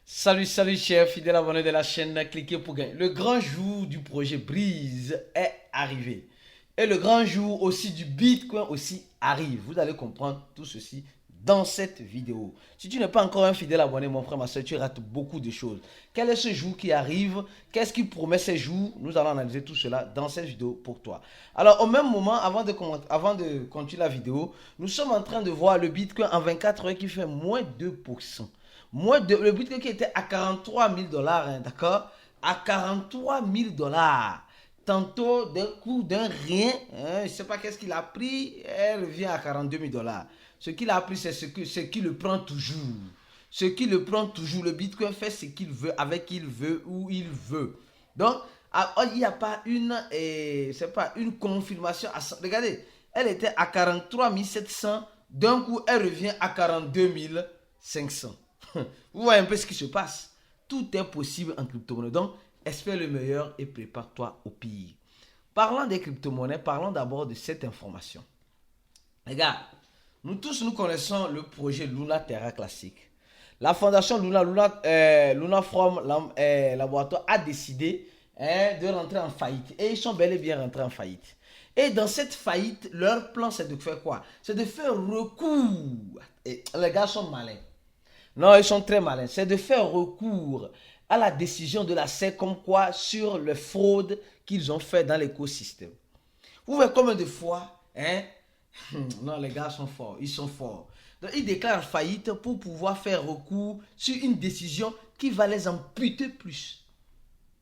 Salut chers fidèles abonnés de la chaîne, cliquez pour gagner. Le grand jour du projet Brise est arrivé. Et le grand jour aussi du Bitcoin aussi arrive. Vous allez comprendre tout ceci dans cette vidéo. Si tu n'es pas encore un fidèle abonné, mon frère, ma soeur, tu rates beaucoup de choses. Quel est ce jour qui arrive? Qu'est-ce qui promet ces jours? Nous allons analyser tout cela dans cette vidéo pour toi. Alors, au même moment, avant de continuer la vidéo, nous sommes en train de voir le Bitcoin en 24 heures qui fait moins 2%. Le Bitcoin qui était à 43 000 dollars, hein, d'accord? À 43 000 dollars. Tantôt, d'un coup, d'un rien, hein, je ne sais pas qu'est-ce qu'il a pris, elle revient à 42 000 dollars. Ce qu'il a pris, c'est ce qui le prend toujours. Ce qui le prend toujours. Le Bitcoin fait ce qu'il veut, avec qui il veut, où il veut. Donc, il n'y a pas une confirmation. Regardez, elle était à 43 700. D'un coup, elle revient à 42 500. Vous voyez un peu ce qui se passe. Tout est possible en crypto-monnaie. Donc, espère le meilleur et prépare-toi au pire. Parlant des crypto-monnaies, parlons d'abord de cette information. Regarde, nous tous, nous connaissons le projet Luna Terra classique. La fondation Luna From Laboratoire a décidé de rentrer en faillite. Et ils sont bel et bien rentrés en faillite. Et dans cette faillite, leur plan, c'est de faire quoi? C'est de faire recours. Et les gars sont malins. Non, ils sont très malins. C'est de faire recours à la décision de la SEC comme quoi sur les fraudes qu'ils ont fait dans l'écosystème. Vous voyez combien de fois, hein? Non, les gars sont forts. Ils sont forts. Donc, ils déclarent faillite pour pouvoir faire recours sur une décision qui va les amputer plus.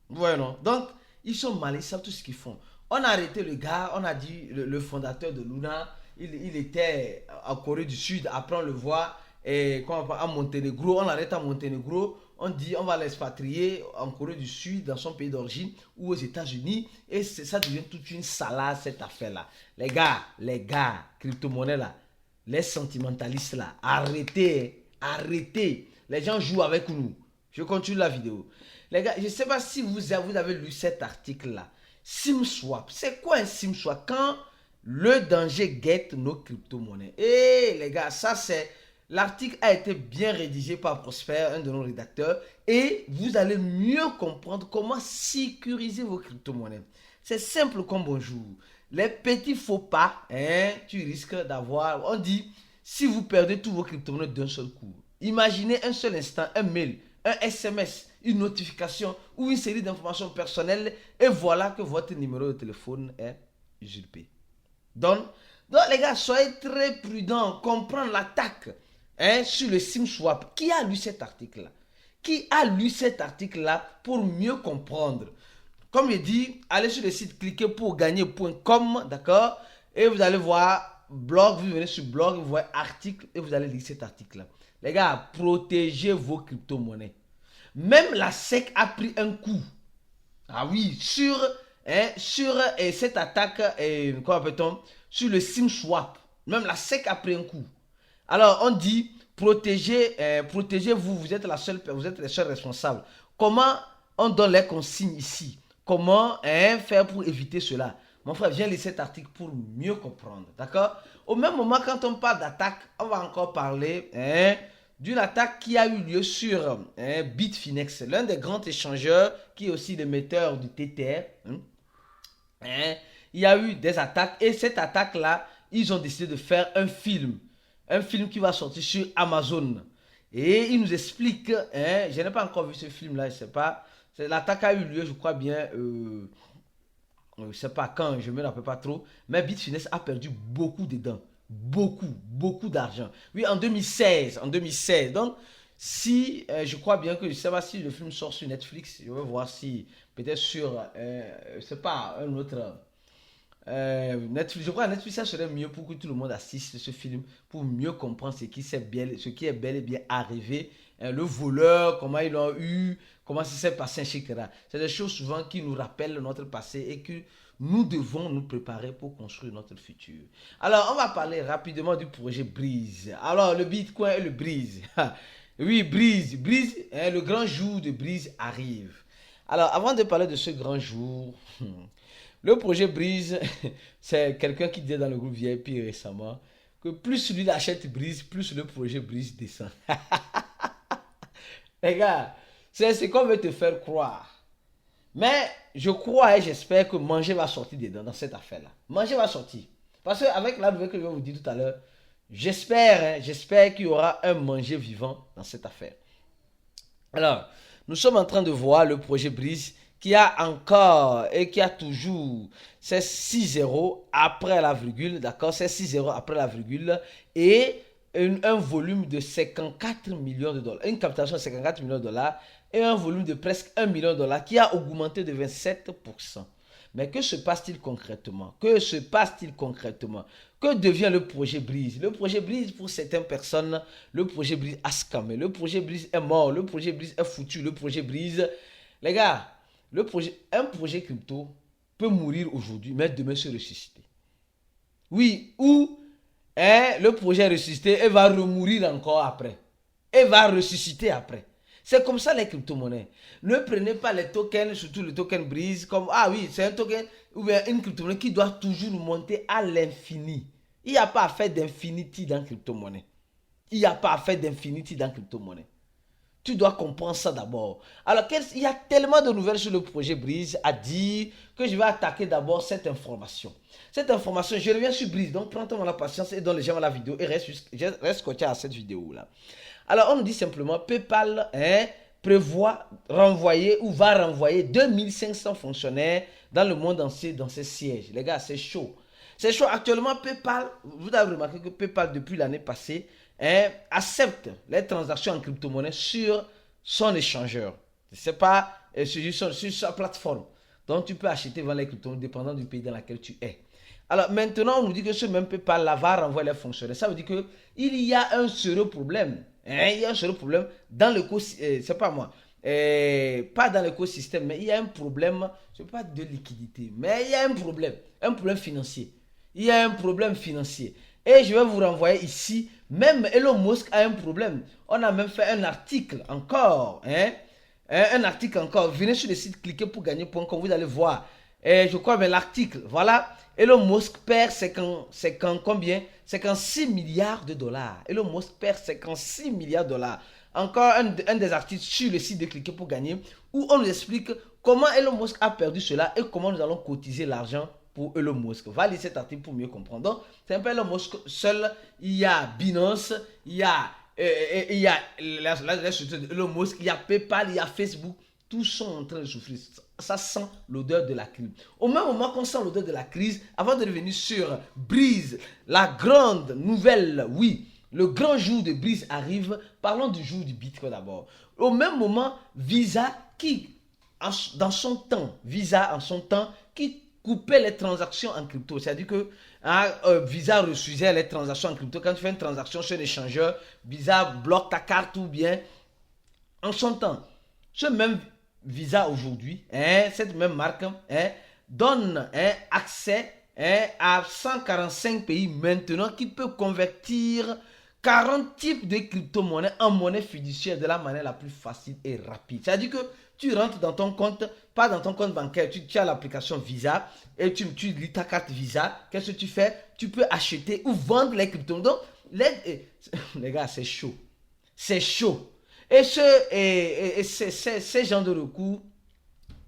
Vous voyez, non? Donc, ils sont malins, ils savent tout ce qu'ils font. On a arrêté le gars, on a dit le fondateur de Luna, il était en Corée du Sud, après on le voit et à Monténégro, on l'arrête à Monténégro, on dit on va l'expatrier en Corée du Sud, dans son pays d'origine ou aux États-Unis, et ça devient toute une salade cette affaire-là. Les gars, crypto-monnaie là, les sentimentalistes là, arrêtez, arrêtez. Les gens jouent avec nous. Je continue la vidéo. Les gars, je ne sais pas si vous avez lu cet article-là. SimSwap. C'est quoi un SimSwap? Quand le danger guette nos crypto-monnaies. Et les gars, ça c'est... L'article a été bien rédigé par Prosper, un de nos rédacteurs, et vous allez mieux comprendre comment sécuriser vos crypto-monnaies. C'est simple comme bonjour. Les petits faux pas, hein, tu risques d'avoir... On dit, si vous perdez tous vos crypto-monnaies d'un seul coup, imaginez un seul instant, un mail, un SMS, une notification ou une série d'informations personnelles, et voilà que votre numéro de téléphone est usurpé. Donc les gars, soyez très prudents, comprendre l'attaque sur le SimSwap. Qui a lu cet article-là? Qui a lu cet article-là pour mieux comprendre? Comme je dis, allez sur le site, cliquez pour gagner.com, d'accord? Et vous allez voir blog, vous venez sur blog, vous voyez article et vous allez lire cet article-là. Les gars, protégez vos crypto-monnaies. Même la SEC a pris un coup. Ah oui, sur cette attaque, comment appelle-t-on? Sur le SimSwap. Même la SEC a pris un coup. Alors, on dit, protégez-vous, vous êtes les seuls responsables. Comment on donne les consignes ici? Comment faire pour éviter cela? Mon frère, viens lire cet article pour mieux comprendre. D'accord? Au même moment, quand on parle d'attaque, on va encore parler d'une attaque qui a eu lieu sur Bitfinex, l'un des grands échangeurs qui est aussi l'émetteur du TTR. Il y a eu des attaques et cette attaque-là, ils ont décidé de faire un film. Un film qui va sortir sur Amazon. Et il nous explique, je n'ai pas encore vu ce film-là, je ne sais pas. L'attaque a eu lieu, je crois bien, je ne sais pas quand, je ne me rappelle pas trop. Mais Bitfinex a perdu beaucoup dedans. Beaucoup d'argent. Oui, en 2016. Donc, si, je crois bien que, je ne sais pas si le film sort sur Netflix, je vais voir si, peut-être sur, je ne sais pas, un autre... Netflix, je crois que Netflix, ça serait mieux pour que tout le monde assiste ce film pour mieux comprendre ce qui est bel et bien arrivé, le voleur, comment ils l'ont eu, comment ça s'est passé, etc. C'est des choses souvent qui nous rappellent notre passé et que nous devons nous préparer pour construire notre futur. Alors, on va parler rapidement du projet Brise. Alors, le Bitcoin et le Brise. Oui, Brise, le grand jour de Brise arrive. Alors, avant de parler de ce grand jour, le projet Brise, c'est quelqu'un qui disait dans le groupe VIP récemment que plus lui achète Brise, plus le projet Brise descend. Les gars, c'est ce qu'on veut te faire croire. Mais je crois et j'espère que manger va sortir dedans dans cette affaire-là. Manger va sortir. Parce qu'avec la nouvelle que je vais vous dire tout à l'heure, j'espère qu'il y aura un manger vivant dans cette affaire. Alors, nous sommes en train de voir le projet Brise qui a encore et qui a toujours ces 6 zéros après la virgule, d'accord, ces 6 zéros après la virgule et un volume de 54 millions de dollars, une captation de 54 millions de dollars et un volume de presque 1 million de dollars qui a augmenté de 27%. Mais que se passe-t-il concrètement? Que se passe-t-il concrètement? Que devient le projet Brise? Le projet Brise, pour certaines personnes, le projet Brise a scamé. Le projet Brise est mort. Le projet Brise est foutu. Le projet Brise... Les gars, un projet crypto peut mourir aujourd'hui, mais demain se ressusciter. Oui, ou le projet est ressuscité et va remourir encore après. Et va ressusciter après. C'est comme ça les crypto-monnaies. Ne prenez pas les tokens, surtout le token Brise, comme ah oui, c'est un token ou bien une crypto-monnaie qui doit toujours monter à l'infini. Il n'y a pas à faire d'infinity dans crypto-monnaie. Il n'y a pas à faire d'infinity dans crypto-monnaie. Tu dois comprendre ça d'abord. Alors, il y a tellement de nouvelles sur le projet Brise à dire que je vais attaquer d'abord cette information. Cette information, je reviens sur Brise. Donc, prends-toi la patience et donne les gens à la vidéo et reste scotché à cette vidéo-là. Alors, on nous dit simplement, PayPal prévoit renvoyer ou va renvoyer 2500 fonctionnaires dans le monde entier dans ses sièges. Les gars, c'est chaud. C'est chaud. Actuellement, PayPal, vous avez remarqué que PayPal, depuis l'année passée, accepte les transactions en crypto-monnaie sur son échangeur. C'est pas sur sa plateforme. Donc, tu peux acheter vendre les crypto-monnaies dépendant du pays dans lequel tu es. Alors, maintenant, on nous dit que ce même PayPal va renvoyer les fonctionnaires. Ça veut dire qu'il y a un sérieux problème. Il y a un sérieux problème dans l'écosystème. C'est pas moi. Pas dans l'écosystème, mais il y a un problème. Je ne sais pas de liquidité, mais il y a un problème financier. Il y a un problème financier. Et je vais vous renvoyer ici. Même Elon Musk a un problème. On a même fait un article encore. Un article encore. Venez sur le site, cliquez pour gagner.com. Vous allez voir. Je crois, mais l'article. Voilà. Elon Musk perd 56 milliards de dollars. Elon Musk perd 56 milliards de dollars. Encore un des articles sur le site de cliquer pour gagner où on nous explique comment Elon Musk a perdu cela et comment nous allons cotiser l'argent pour Elon Musk. Va lire cet article pour mieux comprendre. Donc, c'est un peu Elon Musk seul. Il y a Binance, il y a la structure de Elon Musk, il y a PayPal, il y a Facebook. Tous sont en train de souffrir. Ça sent l'odeur de la crise. Au même moment qu'on sent l'odeur de la crise, avant de revenir sur Brise, la grande nouvelle, oui, le grand jour de Brise arrive. Parlons du jour du Bitcoin d'abord. Au même moment, Visa en son temps, qui coupait les transactions en crypto. C'est-à-dire que Visa refusait les transactions en crypto. Quand tu fais une transaction sur un échangeur, Visa bloque ta carte ou bien en son temps. Ce même Visa aujourd'hui, cette même marque, donne accès à 145 pays maintenant qui peut convertir 40 types de crypto-monnaies en monnaie fiduciaire de la manière la plus facile et rapide. C'est-à-dire que tu rentres dans ton compte, pas dans ton compte bancaire, tu as l'application Visa et tu lis ta carte Visa. Qu'est-ce que tu fais? Tu peux acheter ou vendre les crypto-monnaies. Donc, les gars, c'est chaud. C'est chaud. Et ces genres de recours,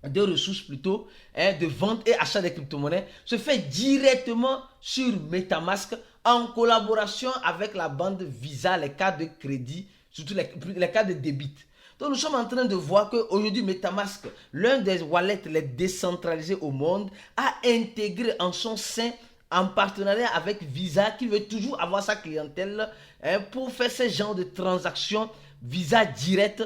de ressources plutôt, de vente et achat des crypto-monnaies, se fait directement sur MetaMask en collaboration avec la bande Visa, les cartes de crédit, surtout les cartes de débit. Donc nous sommes en train de voir qu'aujourd'hui MetaMask, l'un des wallets les décentralisés au monde, a intégré en son sein, en partenariat avec Visa, qui veut toujours avoir sa clientèle pour faire ce genre de transactions Visa direct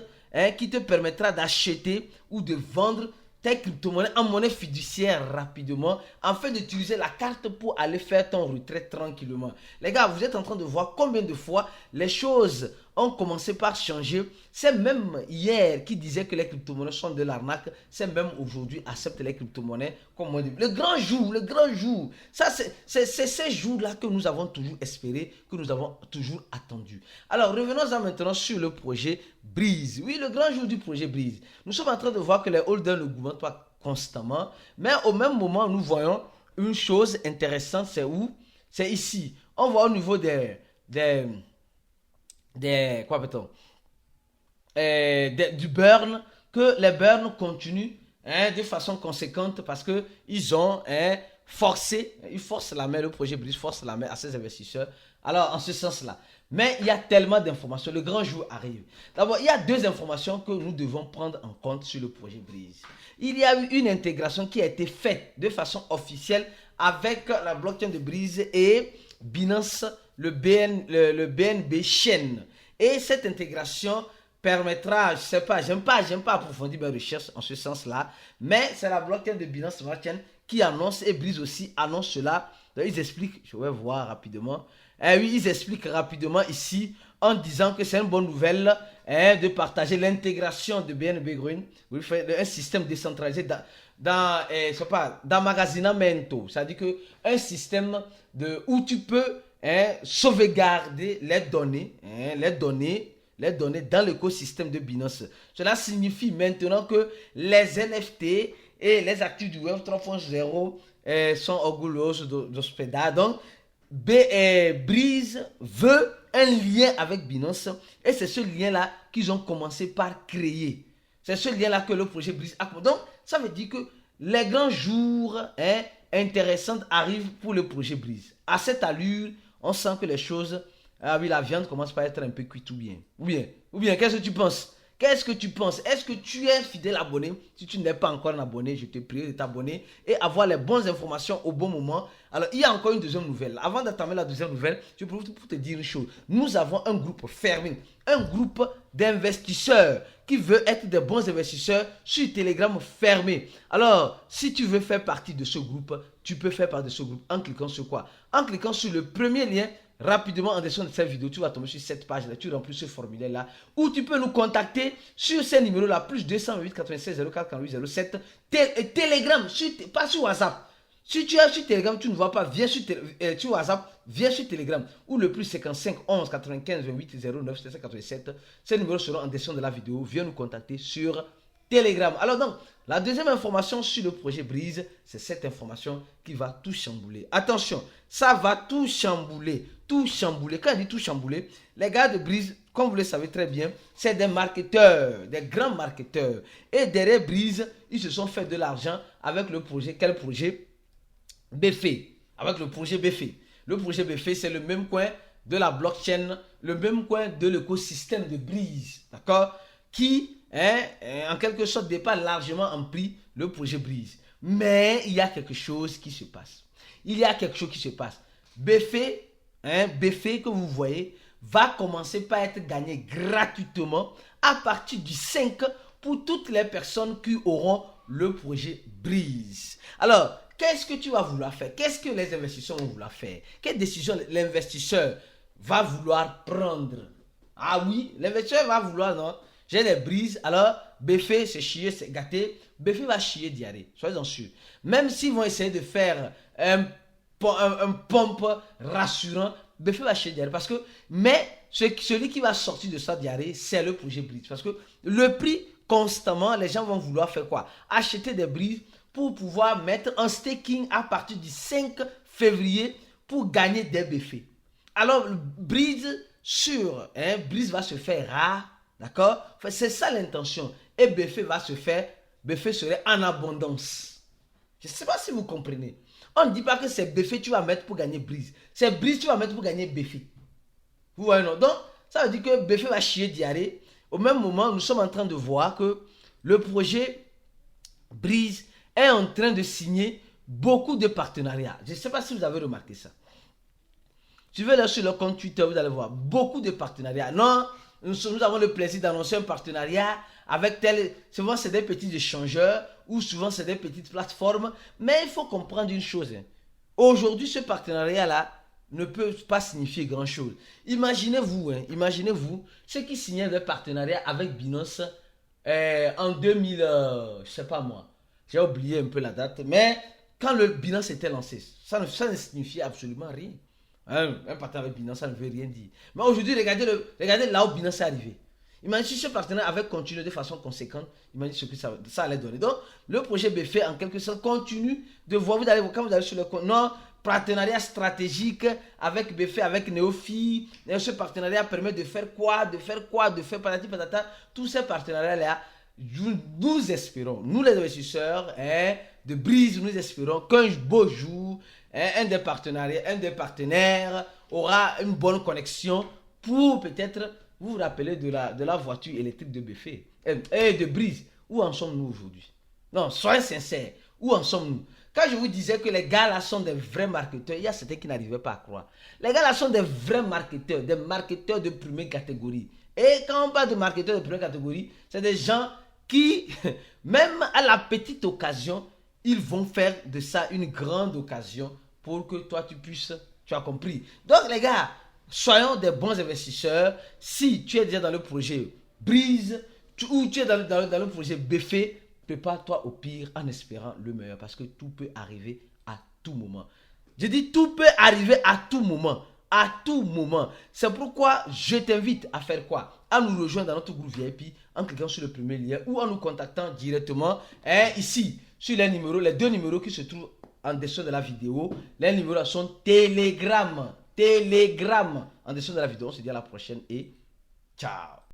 qui te permettra d'acheter ou de vendre tes crypto-monnaies en monnaie fiduciaire rapidement afin d'utiliser la carte pour aller faire ton retrait tranquillement. Les gars, vous êtes en train de voir combien de fois les choses ont commencé par changer. C'est même hier qui disait que les crypto-monnaies sont de l'arnaque. C'est même aujourd'hui accepte les crypto-monnaies comme on dit. Le grand jour, le grand jour. Ça, c'est ces jours-là que nous avons toujours espéré, que nous avons toujours attendu. Alors, revenons maintenant sur le projet Brise. Oui, le grand jour du projet Brise. Nous sommes en train de voir que les holders n'augmentent pas constamment. Mais au même moment, nous voyons une chose intéressante. C'est où? C'est ici. On voit au niveau des quoi peut-on? du burn, que les burns continuent de façon conséquente parce qu'ils ont ils forcent la main, le projet Breeze force la main à ces investisseurs. Alors, en ce sens-là. Mais il y a tellement d'informations, le grand jour arrive. D'abord, il y a deux informations que nous devons prendre en compte sur le projet Breeze. Il y a eu une intégration qui a été faite de façon officielle avec la blockchain de Breeze et Binance, le BNB Chain. Et cette intégration permettra, je sais pas, j'aime pas approfondir mes recherches en ce sens-là, mais c'est la blockchain de Binance Smart Chain qui annonce et Breeze aussi annonce cela. Donc, ils expliquent, je vais voir rapidement. Oui, ils expliquent rapidement ici en disant que c'est une bonne nouvelle de partager l'intégration de BNB Green, un système décentralisé d'emmagasinamento. C'est-à-dire que un système où tu peux sauvegarder les données dans l'écosystème de Binance. Cela signifie maintenant que les NFT et les actifs du Web 3.0 sont orgulhosos d'hospedar. Donc, Breeze veut un lien avec Binance et c'est ce lien-là qu'ils ont commencé par créer. C'est ce lien-là que le projet Breeze a. Donc, ça veut dire que les grands jours intéressants arrivent pour le projet Breeze. À cette allure, on sent que les choses... Ah oui, la viande commence par être un peu cuite ou bien, qu'est-ce que tu penses? Qu'est-ce que tu penses? Est-ce que tu es un fidèle abonné? Si tu n'es pas encore un abonné, je te prie de t'abonner et avoir les bonnes informations au bon moment. Alors, il y a encore une deuxième nouvelle. Avant d'entamer la deuxième nouvelle, je peux te dire une chose. Nous avons un groupe fermé, un groupe d'investisseurs qui veut être des bons investisseurs sur Telegram fermé. Alors, si tu veux faire partie de ce groupe, tu peux faire partie de ce groupe en cliquant sur quoi? En cliquant sur le premier lien. Rapidement, en description de cette vidéo, tu vas tomber sur cette page-là, tu remplis ce formulaire-là, où tu peux nous contacter sur ces numéros-là, plus 208 96 04 48 07, Telegram, pas sur WhatsApp. Si tu es sur Telegram, tu ne vois pas, viens sur WhatsApp, viens sur Telegram, ou le plus 55 11 95 28 09 787. Ces numéros seront en description de la vidéo, viens nous contacter sur Telegram. Alors donc, la deuxième information sur le projet Breeze, c'est cette information qui va tout chambouler. Attention, ça va tout chambouler. Tout chambouler. Quand je dis tout chambouler, les gars de Breeze, comme vous le savez très bien, c'est des marketeurs, des grands marketeurs. Et derrière Breeze, ils se sont fait de l'argent avec le projet. Quel projet? BFE. Avec le projet BFE. Le projet BFE, c'est le même coin de la blockchain, le même coin de l'écosystème de Breeze. D'accord? Qui, en quelque sorte, dépasse largement en prix le projet Breeze. Mais il y a quelque chose qui se passe. Il y a quelque chose qui se passe. BFE, BFE que vous voyez, va commencer par être gagné gratuitement à partir du 5 pour toutes les personnes qui auront le projet Breeze. Alors, qu'est-ce que tu vas vouloir faire? Qu'est-ce que les investisseurs vont vouloir faire? Quelle décision l'investisseur va vouloir prendre? Ah oui, l'investisseur va vouloir, non? J'ai les Breeze, alors BFE c'est chier, c'est gâté. BFE va chier diarrhée, soyez-en sûrs. Même s'ils vont essayer de faire un pompe rassurant, BFE va chier diarrhée. Parce que, mais celui qui va sortir de sa diarrhée, c'est le projet Breeze. Parce que le prix, constamment, les gens vont vouloir faire quoi? Acheter des Breeze pour pouvoir mettre un staking à partir du 5 février pour gagner des BFE. Alors, Breeze Breeze va se faire rare. D'accord? Enfin, c'est ça l'intention. Et BFE va se faire, BFE serait en abondance. Je ne sais pas si vous comprenez. On ne dit pas que c'est BFE tu vas mettre pour gagner Breeze. C'est Breeze tu vas mettre pour gagner BFE. Vous voyez, non? Donc, ça veut dire que BFE va chier diarrhée. Au même moment, nous sommes en train de voir que le projet Breeze est en train de signer beaucoup de partenariats. Je ne sais pas si vous avez remarqué ça. Suivez-le sur le compte Twitter, vous allez voir beaucoup de partenariats. Non, nous avons le plaisir d'annoncer un partenariat avec tel. Souvent, c'est des petits échangeurs ou souvent, c'est des petites plateformes. Mais il faut comprendre une chose. Aujourd'hui, ce partenariat-là ne peut pas signifier grand-chose. Imaginez-vous ceux qui signaient des partenariats avec Binance en 2000, je ne sais pas moi. J'ai oublié un peu la date. Mais quand le Binance était lancé, ça ne signifiait absolument rien. Un partenariat avec Binance, ça ne veut rien dire. Mais aujourd'hui, regardez là où Binance est arrivé. Imaginez si ce partenaire avait continué de façon conséquente, imaginez ce que ça allait donner. Donc, le projet BFE, en quelque sorte, continue de voir. Quand vous allez sur le compte, non, partenariat stratégique avec BF, avec Neofi. Et ce partenariat permet de faire quoi, de faire patati patata. Tous ces partenariats-là, nous espérons, nous les investisseurs de Breeze, nous espérons qu'un beau jour, un des partenaires aura une bonne connexion pour peut-être vous rappeler de la voiture électrique de BF et de Breeze. Où en sommes-nous aujourd'hui? Non, soyez sincères. Où en sommes-nous? Quand je vous disais que les gars là sont des vrais marketeurs, il y a certains qui n'arrivaient pas à croire. Les gars là sont des vrais marketeurs, des marketeurs de première catégorie. Et quand on parle de marketeurs de première catégorie, c'est des gens qui, même à la petite occasion, ils vont faire de ça une grande occasion pour que toi tu puisses, tu as compris. Donc les gars, soyons des bons investisseurs. Si tu es déjà dans le projet Breeze ou tu es dans le projet BF, prépare-toi au pire en espérant le meilleur parce que tout peut arriver à tout moment. Je dis tout peut arriver à tout moment. À tout moment. C'est pourquoi je t'invite à faire quoi? À nous rejoindre dans notre groupe VIP en cliquant sur le premier lien ou en nous contactant directement ici sur les deux numéros qui se trouvent en dessous de la vidéo. Les numéros sont Telegram. En dessous de la vidéo. On se dit à la prochaine et ciao.